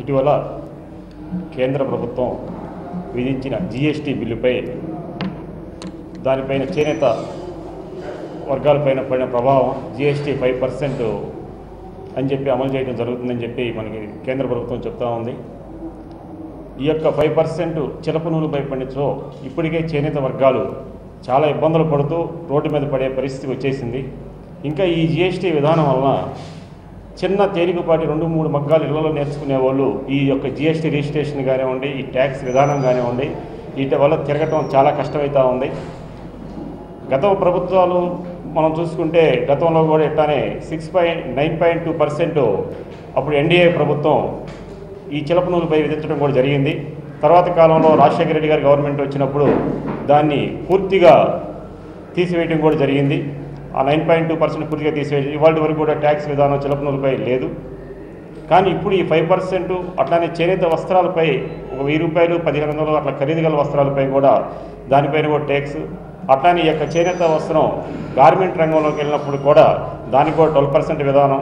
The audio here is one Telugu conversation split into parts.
ఇటీవల కేంద్ర ప్రభుత్వం విధించిన జీఎస్టీ బిల్లుపై దానిపైన చేనేత వర్గాలపైన పడిన ప్రభావం జీఎస్టీ 5% అని చెప్పి అమలు చేయడం జరుగుతుందని చెప్పి మనకి కేంద్ర ప్రభుత్వం చెప్తా ఉంది. ఈ యొక్క 5% చిలప నూలుపై పండించో ఇప్పటికే చేనేత వర్గాలు చాలా ఇబ్బందులు పడుతూ రోడ్డు మీద పడే పరిస్థితి వచ్చేసింది. ఇంకా ఈ జీఎస్టీ విధానం వలన చిన్న తేలికపాటి 2-3 మగ్గాలు ఇళ్లలో నేర్చుకునే వాళ్ళు ఈ యొక్క జీఎస్టీ రిజిస్ట్రేషన్ కానివ్వండి, ఈ ట్యాక్స్ విధానం కానివ్వండి, వీటి వల్ల తిరగటం చాలా కష్టమవుతూ ఉంది. గత ప్రభుత్వాలు మనం చూసుకుంటే గతంలో కూడా ఇట్లానే 9.2% అప్పుడు ఎన్డీఏ ప్రభుత్వం ఈ చిలప నూలుపై విధించడం కూడా జరిగింది. తర్వాత కాలంలో రాజశేఖర రెడ్డి గారి గవర్నమెంట్ వచ్చినప్పుడు దాన్ని పూర్తిగా తీసివేయడం కూడా జరిగింది. ఆ 9.2% పూర్తిగా తీసివేసి ఇవాళ వరకు కూడా ట్యాక్స్ విధానం చిలప నూలుపై లేదు. కానీ ఇప్పుడు ఈ 5% అట్లానే చేనేత వస్త్రాలపై ఒక 1000 రూపాయలు 1500 అట్లా ఖరీదు గల వస్త్రాలపై కూడా దానిపైన కూడా ట్యాక్స్, అట్లానే ఈ యొక్క చేనేత వస్త్రం గార్మెంట్ రంగంలోకి వెళ్ళినప్పుడు కూడా దానికి కూడా 12% విధానం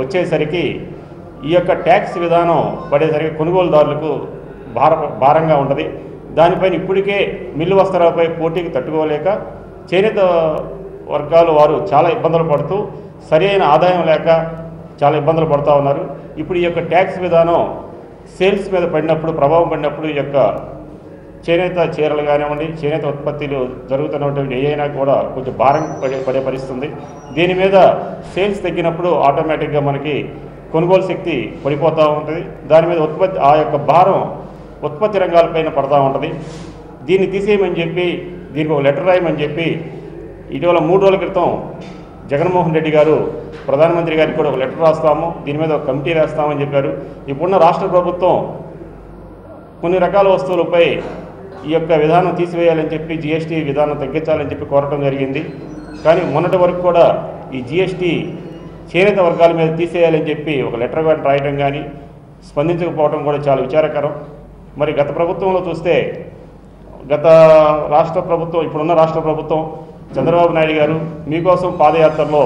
వచ్చేసరికి ఈ యొక్క ట్యాక్స్ విధానం పడేసరికి కొనుగోలుదారులకు భారంగా ఉంటుంది. దానిపైన ఇప్పటికే మిల్లు వస్త్రాలపై పోటీకి తట్టుకోలేక చేనేత వర్గాలు వారు చాలా ఇబ్బందులు పడుతూ సరైన ఆదాయం లేక చాలా ఇబ్బందులు పడుతూ ఉన్నారు. ఇప్పుడు ఈ యొక్క ట్యాక్స్ విధానం సేల్స్ మీద పడినప్పుడు, ప్రభావం పడినప్పుడు ఈ యొక్క చేనేత చీరలు కానివ్వండి, చేనేత ఉత్పత్తులు జరుగుతున్నటువంటి ఏదైనా కూడా కొంచెం భారం పడే పరిస్థితి ఉంది. దీని మీద సేల్స్ తగ్గినప్పుడు ఆటోమేటిక్గా మనకి కొనుగోలు శక్తి పడిపోతూ ఉంటుంది. దాని మీద ఆ యొక్క భారం ఉత్పత్తి రంగాలపైన పడుతూ ఉంటుంది. దీన్ని తీసేయమని చెప్పి దీనికి ఒక లెటర్ రాయమని చెప్పి ఇటీవల 3 రోజుల క్రితం జగన్మోహన్ రెడ్డి గారు ప్రధానమంత్రి గారికి కూడా ఒక లెటర్ రాస్తాము, దీని మీద ఒక కమిటీ వేస్తామని చెప్పారు. ఇప్పుడున్న రాష్ట్ర ప్రభుత్వం కొన్ని రకాల వస్తువులపై ఈ యొక్క విధానం తీసివేయాలని చెప్పి జీఎస్టీ విధానం తగ్గించాలని చెప్పి కోరటం జరిగింది. కానీ మొన్నటి వరకు కూడా ఈ జీఎస్టీ చేనేత వర్గాల మీద తీసేయాలని చెప్పి ఒక లెటర్ కానీ రాయటం కానీ స్పందించకపోవడం కూడా చాలా విచారకరం. మరి గత ప్రభుత్వంలో చూస్తే ఇప్పుడున్న రాష్ట్ర ప్రభుత్వం చంద్రబాబు నాయుడు గారు మీకోసం పాదయాత్రలో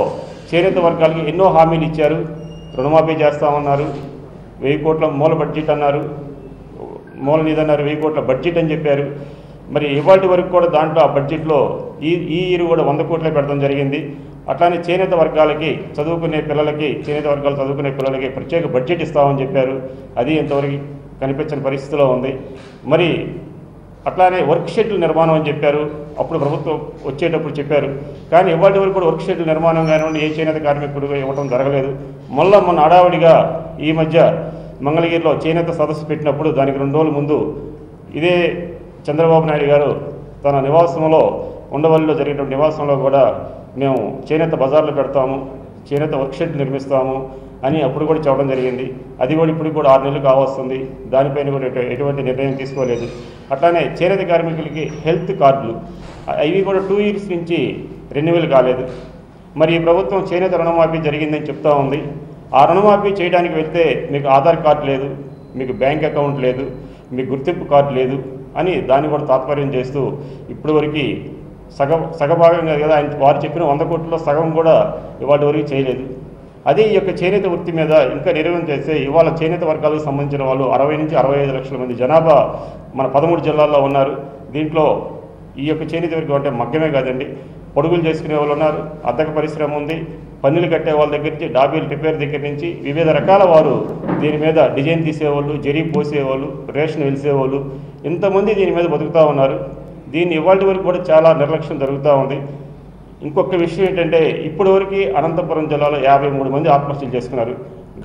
చేనేత వర్గాలకి ఎన్నో హామీలు ఇచ్చారు. రుణమాఫీ చేస్తామన్నారు, 1000 కోట్ల మూల బడ్జెట్ అన్నారు, మూల నిధి అన్నారు, 1000 కోట్ల బడ్జెట్ అని చెప్పారు. మరి ఇవాటి వరకు కూడా దాంట్లో ఆ బడ్జెట్లో ఈ ఇయర్ కూడా 100 కోట్లే పెడతాం జరిగింది. అట్లానే చేనేత వర్గాలకి చేనేత వర్గాలు చదువుకునే పిల్లలకి ప్రత్యేక బడ్జెట్ ఇస్తామని చెప్పారు. అది ఇంతవరకు కనిపించని పరిస్థితిలో ఉంది. మరి అట్లానే వర్క్ షెడ్యూల్ నిర్మాణం అని చెప్పారు, అప్పుడు ప్రభుత్వం వచ్చేటప్పుడు చెప్పారు. కానీ ఇవాటి వరకు కూడా వర్క్ షెడ్యూల్ నిర్మాణం కానివ్వండి ఏ చేనేత కార్మికుడిగా ఇవ్వడం జరగలేదు. మొన్న హడావిడిగా ఈ మధ్య మంగళగిరిలో చేనేత సదస్సు పెట్టినప్పుడు దానికి 2 రోజుల ముందు ఇదే చంద్రబాబు నాయుడు గారు తన నివాసంలో ఉండవల్లిలో జరిగినటువంటి నివాసంలో కూడా మేము చేనేత బజార్లు పెడతాము, చేనేత వర్క్ షెడ్ నిర్మిస్తాము అని అప్పుడు కూడా చెప్పడం జరిగింది. అది కూడా ఇప్పుడు కూడా 6 నెలలు కావస్తుంది. దానిపైన కూడా ఎటువంటి నిర్ణయం తీసుకోలేదు. అట్లానే చేనేత కార్మికులకి హెల్త్ కార్డులు అవి కూడా 2 ఇయర్స్ నుంచి రెన్యువల్ కాలేదు. మరి ఈ ప్రభుత్వం చేనేత రుణమాఫీ జరిగిందని చెప్తా ఉంది. ఆ రుణమాఫీ చేయడానికి వెళ్తే మీకు ఆధార్ కార్డు లేదు, మీకు బ్యాంక్ అకౌంట్ లేదు, మీకు గుర్తింపు కార్డు లేదు అని దాన్ని కూడా తాత్పర్యం చేస్తూ ఇప్పటి వరకు సగభాగంగా కదా వారు చెప్పిన 100 కోట్లలో సగం కూడా ఇవాటి వరకు చేయలేదు. అదే ఈ యొక్క చేనేత వృత్తి మీద ఇంకా నిర్వహణ చేస్తే ఇవాళ చేనేత వర్గాలకు సంబంధించిన వాళ్ళు 60 నుంచి 65 లక్షల మంది జనాభా మన 13 జిల్లాల్లో ఉన్నారు. దీంట్లో ఈ యొక్క చేనేత వర్గం అంటే మగ్గమే కాదండి, పొడుగులు చేసుకునే వాళ్ళు ఉన్నారు, అద్దక పరిశ్రమ ఉంది, పన్నులు కట్టే వాళ్ళ దగ్గర నుంచి డాబీలు రిపేర్ దగ్గర నుంచి వివిధ రకాల వారు దీని మీద డిజైన్ తీసేవాళ్ళు, జరీ పోసేవాళ్ళు, రేషన్ వెలిసేవాళ్ళు ఇంతమంది దీని మీద బతుకుతూ ఉన్నారు. దీన్ని ఇవాళ వరకు కూడా చాలా నిర్లక్ష్యం జరుగుతూ ఉంది. ఇంకొక విషయం ఏంటంటే ఇప్పటి వరకు అనంతపురం జిల్లాలో 53 మంది ఆత్మహత్యలు చేసుకున్నారు.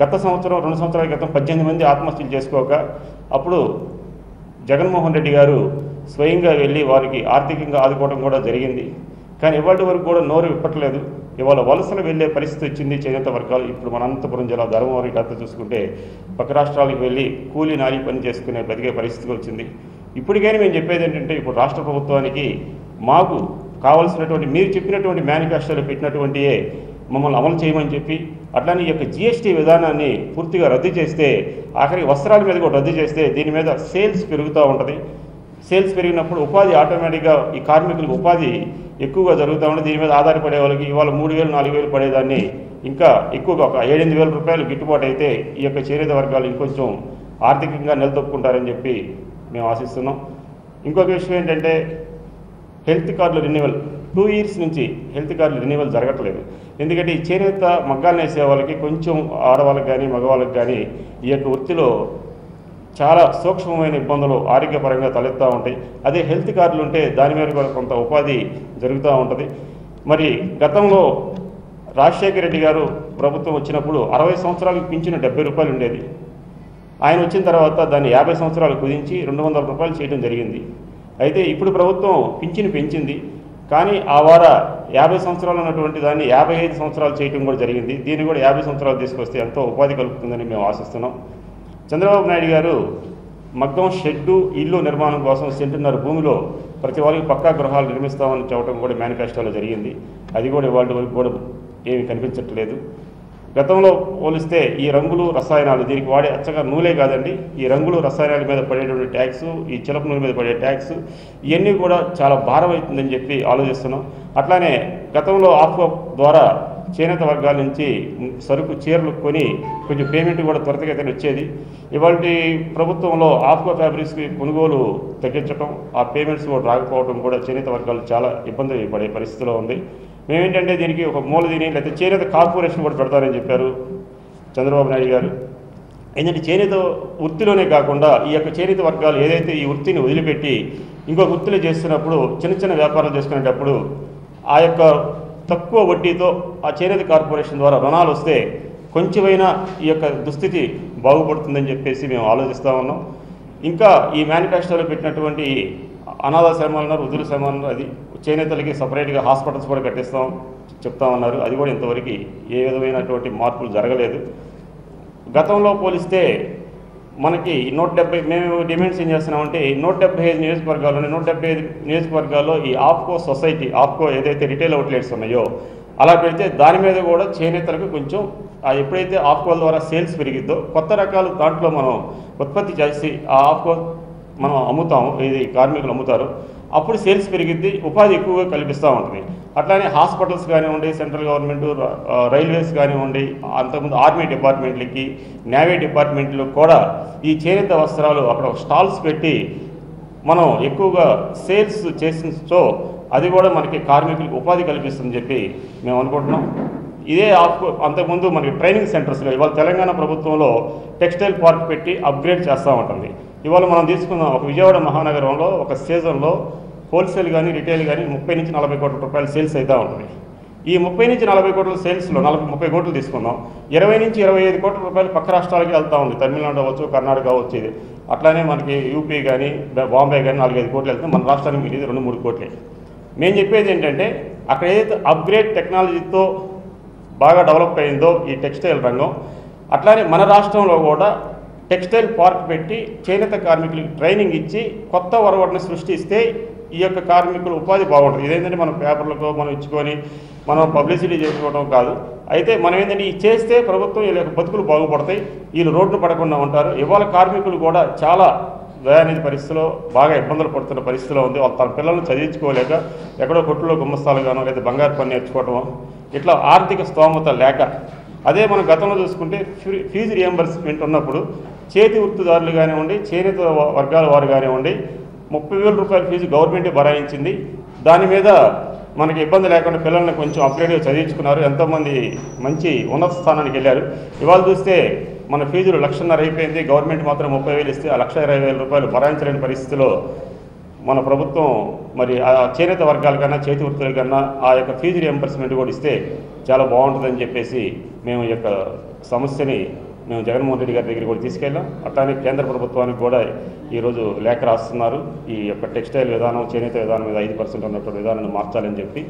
గత సంవత్సరం 2 సంవత్సరాల క్రితం 18 మంది ఆత్మహత్యలు చేసుకోక అప్పుడు జగన్మోహన్ రెడ్డి గారు స్వయంగా వెళ్ళి వారికి ఆర్థికంగా ఆదుకోవడం కూడా జరిగింది. కానీ ఇవాళ వరకు కూడా నోరు విప్పట్లేదు. ఇవాళ వలసలు వెళ్ళే పరిస్థితి వచ్చింది చేనేత వర్గాలు. ఇప్పుడు మన అనంతపురం జిల్లా ధర్మవరం అంతా చూసుకుంటే పక్క రాష్ట్రాలకు వెళ్ళి కూలీ నాలి పని చేసుకునే బతికే పరిస్థితి వచ్చింది. ఇప్పటికైనా మేము చెప్పేది ఏంటంటే ఇప్పుడు రాష్ట్ర ప్రభుత్వానికి మాకు కావాల్సినటువంటి మీరు చెప్పినటువంటి మేనిఫెస్టోలో పెట్టినటువంటి మమ్మల్ని అమలు చేయమని చెప్పి అట్లానే ఈ యొక్క జీఎస్టీ విధానాన్ని పూర్తిగా రద్దు చేస్తే, ఆఖరికి వస్త్రాల మీద కూడా రద్దు చేస్తే దీని మీద సేల్స్ పెరుగుతూ ఉంటుంది. సేల్స్ పెరిగినప్పుడు ఉపాధి ఆటోమేటిక్గా ఈ కార్మికులకు ఉపాధి ఎక్కువగా జరుగుతూ ఉంటుంది. దీని మీద ఆధారపడే వాళ్ళకి ఇవాళ 3000 4000 పడేదాన్ని ఇంకా ఎక్కువగా ఒక 7-8 వేల రూపాయలు గిట్టుబాటు అయితే ఈ యొక్క చేనేత వర్గాలు ఇంకొంచెం ఆర్థికంగా నిలదొక్కుంటారని చెప్పి మేము ఆశిస్తున్నాం. ఇంకొక విషయం ఏంటంటే హెల్త్ కార్డుల రెన్యువల్ 2 years నుంచి హెల్త్ కార్డుల రెన్యువల్ జరగట్లేదు. ఎందుకంటే ఈ చేనేత మగ్గాలు నేసే వాళ్ళకి కొంచెం ఆడవాళ్ళకి కానీ మగవాళ్ళకి కానీ ఈ యొక్క వృత్తిలో చాలా సూక్ష్మమైన ఇబ్బందులు ఆరోగ్యపరంగా తలెత్తూ ఉంటాయి. అదే హెల్త్ కార్డులు ఉంటే దాని మీద కూడా కొంత ఉపాధి జరుగుతూ ఉంటుంది. మరి గతంలో రాజశేఖర రెడ్డి గారు ప్రభుత్వం వచ్చినప్పుడు 60 సంవత్సరాలకు పింఛను 70 రూపాయలు ఉండేది. ఆయన వచ్చిన తర్వాత దాన్ని 50 సంవత్సరాలు కుదించి 200 రూపాయలు చేయడం జరిగింది. అయితే ఇప్పుడు ప్రభుత్వం పింఛను పెంచింది, కానీ ఆ వార 50 సంవత్సరాలు ఉన్నటువంటి దాన్ని 55 సంవత్సరాలు చేయడం కూడా జరిగింది. దీన్ని కూడా 50 సంవత్సరాలు తీసుకొస్తే ఎంతో ఉపాధి కలుగుతుందని మేము ఆశిస్తున్నాం. చంద్రబాబు నాయుడు గారు మగ్గం షెడ్డు ఇల్లు నిర్మాణం కోసం 1.5 సెంటు భూమిలో ప్రతి వారికి పక్కా గృహాలు నిర్మిస్తామని చెప్పడం కూడా మేనిఫెస్టోలో జరిగింది. అది కూడా ఇవాళ వరకు కూడా ఏమీ కనిపించట్లేదు. గతంలో పోలిస్తే ఈ రంగులు రసాయనాలు దీనికి వాడే అచ్చగా నూలే కాదండి, ఈ రంగులు రసాయనాల మీద పడేటువంటి ట్యాక్స్, ఈ చిలక నూనె మీద పడే ట్యాక్స్ ఇవన్నీ కూడా చాలా భారం అవుతుందని చెప్పి ఆలోచిస్తున్నాం. అట్లానే గతంలో ఆఫ్కో ద్వారా చేనేత వర్గాల నుంచి సరుకు చీరలు కొని కొంచెం పేమెంట్ కూడా త్వరితగతిన వచ్చేది. ఇవాళ ప్రభుత్వంలో ఆఫ్కో ఫ్యాబ్రిక్స్కి కొనుగోలు తగ్గించడం, ఆ పేమెంట్స్ కూడా రాకపోవడం కూడా చేనేత వర్గాలు చాలా ఇబ్బంది పడే పరిస్థితిలో ఉంది. మేమేంటంటే దీనికి ఒక మూలదిని లేకపోతే చేనేత కార్పొరేషన్ కూడా పెడతారని చెప్పారు చంద్రబాబు నాయుడు గారు. ఏంటంటే చేనేత వృత్తిలోనే కాకుండా ఈ యొక్క చేనేత వర్గాలు ఏదైతే ఈ వృత్తిని వదిలిపెట్టి ఇంకొక వృత్తిలో చేస్తున్నప్పుడు చిన్న చిన్న వ్యాపారాలు చేసుకునేటప్పుడు ఆ యొక్క తక్కువ వడ్డీతో ఆ చేనేత కార్పొరేషన్ ద్వారా రుణాలు వస్తే కొంచెమైనా ఈ యొక్క దుస్థితి బాగుపడుతుందని చెప్పేసి మేము ఆలోచిస్తూ ఉన్నాం. ఇంకా ఈ మేనిఫెస్టోలో పెట్టినటువంటి అనాథాశ్రమాలు ఉన్నారు, వృద్ధుల ఉన్నారు, అది చేనేతలకి సపరేట్గా హాస్పిటల్స్ కూడా కట్టిస్తాం చెప్తామన్నారు. అది కూడా ఇంతవరకు ఏ విధమైనటువంటి మార్పులు జరగలేదు. గతంలో పోలిస్తే మనకి 170 మేము డిమాండ్స్ ఏం చేస్తున్నామంటే 175 నియోజకవర్గాల్లోనే 175 నియోజకవర్గాల్లో ఈ ఆఫ్కో సొసైటీ, ఆఫ్కో ఏదైతే రిటైల్ అవుట్లెట్స్ ఉన్నాయో అలా పెడితే దాని మీద కూడా చేనేతలకు కొంచెం ఎప్పుడైతే ఆఫ్కోల ద్వారా సేల్స్ పెరిగిద్దో కొత్త రకాలు దాంట్లో మనం ఉత్పత్తి చేసి ఆ ఆఫ్కో మనం అమ్ముతాము, ఇది కార్మికులు అమ్ముతారు, అప్పుడు సేల్స్ పెరిగిద్ది, ఉపాధి ఎక్కువగా కల్పిస్తూ ఉంటుంది. అట్లానే హాస్పిటల్స్ కానివ్వండి, సెంట్రల్ గవర్నమెంట్ రైల్వేస్ కానివ్వండి, అంతకుముందు ఆర్మీ డిపార్ట్మెంట్లకి, నేవీ డిపార్ట్మెంట్లు కూడా ఈ చేనేత వస్త్రాలు అక్కడ స్టాల్స్ పెట్టి మనం ఎక్కువగా సేల్స్ చేసినతో అది కూడా మనకి కార్మికులకు ఉపాధి కల్పిస్తుందని చెప్పి మేము అనుకుంటున్నాం. ఇదే అంతకుముందు మనకి ట్రైనింగ్ సెంటర్స్లో ఇవాళ తెలంగాణ ప్రభుత్వంలో టెక్స్టైల్ పార్క్ పెట్టి అప్గ్రేడ్ చేస్తూ ఉంటుంది. ఇవాళ మనం తీసుకుందాం, ఒక విజయవాడ మహానగరంలో ఒక సీజన్లో హోల్సేల్ కానీ రిటైల్ కానీ 30 నుంచి 40 కోట్ల రూపాయలు సేల్స్ అవుతూ ఉంటుంది. ఈ 30 నుంచి 40 కోట్ల సేల్స్లో 30 కోట్లు తీసుకుందాం, 20 నుంచి 25 కోట్ల రూపాయలు పక్క రాష్ట్రాలకి వెళ్తూ ఉంది. తమిళనాడు అవ్వచ్చు, కర్ణాటక అవ్వచ్చు. ఇది అట్లానే మనకి యూపీ కానీ బాంబే కానీ 4-5 కోట్లు వెళ్తే మన రాష్ట్రానికి మిగిలింది 2-3 కోట్లే. మేము చెప్పేది ఏంటంటే అక్కడ ఏదైతే అప్గ్రేడ్ టెక్నాలజీతో బాగా డెవలప్ అయిందో ఈ టెక్స్టైల్ రంగం, అట్లానే మన రాష్ట్రంలో కూడా టెక్స్టైల్ పార్క్ పెట్టి చేనేత కార్మికులకు ట్రైనింగ్ ఇచ్చి కొత్త వరవడిని సృష్టిస్తే ఈ యొక్క కార్మికుల ఉపాధి బాగుంటుంది. ఇదేంటంటే మన పేపర్లకు మనం ఇచ్చుకొని మనం పబ్లిసిటీ చేసుకోవడం కాదు. అయితే మనం ఏంటంటే ఇది చేస్తే ప్రభుత్వం వీళ్ళ యొక్క బతుకులు బాగుపడతాయి, వీళ్ళు రోడ్లు పడకుండా ఉంటారు. ఇవాళ కార్మికులు కూడా చాలా దయానిధి పరిస్థితిలో బాగా ఇబ్బందులు పడుతున్న పరిస్థితిలో ఉంది. వాళ్ళు తన పిల్లలను చదివించుకోలేక ఎక్కడో కొట్టులో గుమ్మస్తాలుగానో లేదా బంగారు పని నేర్చుకోవటమో ఇట్లా ఆర్థిక స్తోమత లేక, అదే మనం గతంలో చూసుకుంటే ఫీజు రియంబర్స్మెంట్ ఉన్నప్పుడు చేతి వృత్తిదారులు కానివ్వండి, చేనేత వర్గాల వారు కానివ్వండి 30,000 రూపాయల ఫీజు గవర్నమెంట్ భరాయించింది. దాని మీద మనకి ఇబ్బంది లేకుండా పిల్లల్ని కొంచెం అప్గ్రేడ్గా చదివించుకున్నారు, ఎంతోమంది మంచి ఉన్నత స్థానానికి వెళ్ళారు. ఇవాళ చూస్తే మన ఫీజులు 1,50,000 అయిపోయింది, గవర్నమెంట్ మాత్రం 30,000 ఇస్తే ఆ 1,20,000 రూపాయలు భరాయించలేని పరిస్థితిలో మన ప్రభుత్వం మరి ఆ చేనేత వర్గాల కన్నా చేతి వృత్తుల కన్నా ఆ యొక్క ఫీజు రియంబర్స్మెంట్ కూడా ఇస్తే చాలా బాగుంటుందని చెప్పేసి మేము ఈ యొక్క సమస్యని మేము జగన్మోహన్ రెడ్డి గారి దగ్గర కూడా తీసుకెళ్ళాం. అట్లానే కేంద్ర ప్రభుత్వానికి కూడా ఈరోజు లేఖ రాస్తున్నారు. ఈ యొక్క టెక్స్టైల్ విధానం, చేనేత విధానం మీద 5% ఉన్నటువంటి విధానాన్ని మార్చాలని చెప్పి